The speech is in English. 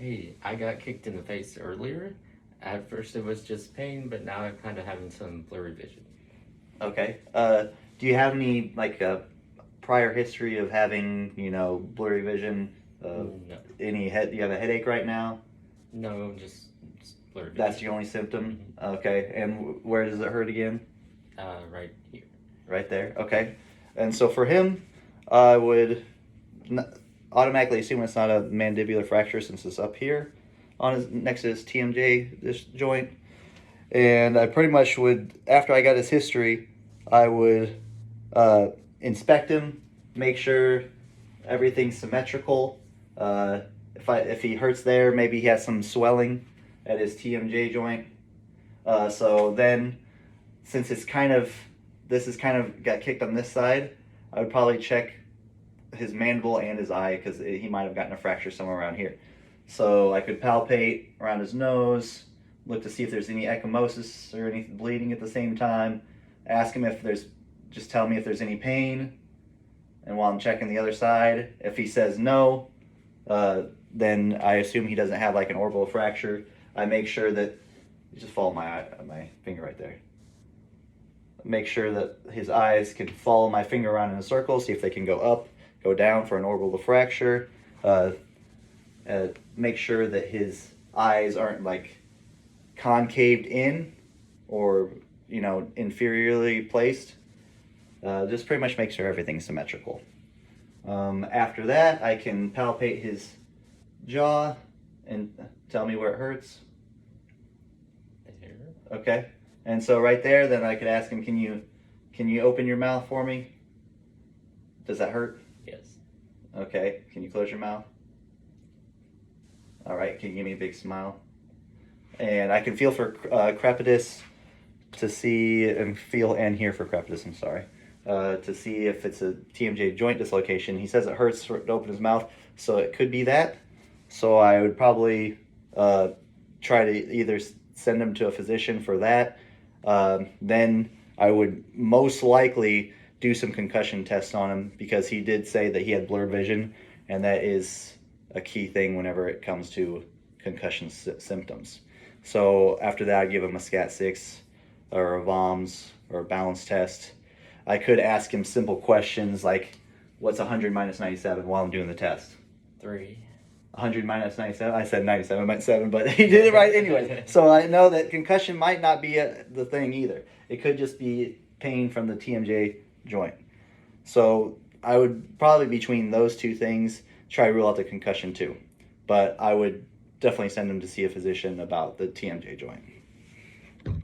Hey, I got kicked in the face earlier. At first it was just pain, but now I'm kind of having some blurry vision. Okay. Do you have any like prior history of having blurry vision? No, Any head? Do you have a headache right now? no, just blurry That's vision. the only symptom. Hmm. Okay. And where does it hurt again? Right here. Right there. Okay. And so for him, I would n- automatically assume it's not a mandibular fracture since it's up here on his next to his TMJ this joint. And I pretty much would, after I got his history, I would uh, inspect him, make sure everything's symmetrical. If he hurts there, maybe he has some swelling at his TMJ joint. So then, since this is kind of got kicked on this side, I would probably check his mandible and his eye because he might have gotten a fracture somewhere around here. So I could palpate around his nose, look to see if there's any ecchymosis or any bleeding at the same time. Ask him if there's, just tell me if there's any pain. And while I'm checking the other side, if he says no, then I assume he doesn't have like an orbital fracture. I make sure that, just follow my finger right there. Make sure that his eyes can follow my finger around in a circle, see if they can go up, go down for an orbital fracture. Make sure that his eyes aren't like concaved in or inferiorly placed. Just pretty much make sure everything's symmetrical. After that, I can palpate his jaw and tell me where it hurts. There. Okay. And so right there, then I could ask him, can you open your mouth for me? Does that hurt? Yes. Okay. Can you close your mouth? All right. Can you give me a big smile? And I can feel for crepitus to see and feel and hear for crepitus. I'm sorry. To see if it's a TMJ joint dislocation. He says it hurts to open his mouth, so it could be that. So I would probably try to either send him to a physician for that. Then I would most likely do some concussion tests on him because he did say that he had blurred vision, and that is a key thing whenever it comes to concussion symptoms. So after that, I give him a SCAT-6 or a VOMS or a balance test. I could ask him simple questions like, what's 100 minus 97 while I'm doing the test? 3. 100 minus 97? I said 97, I meant 7, but he did it right anyways. So I know that concussion might not be the thing either. It could just be pain from the TMJ joint. So I would probably, between those two things, try to rule out the concussion too. But I would definitely send him to see a physician about the TMJ joint.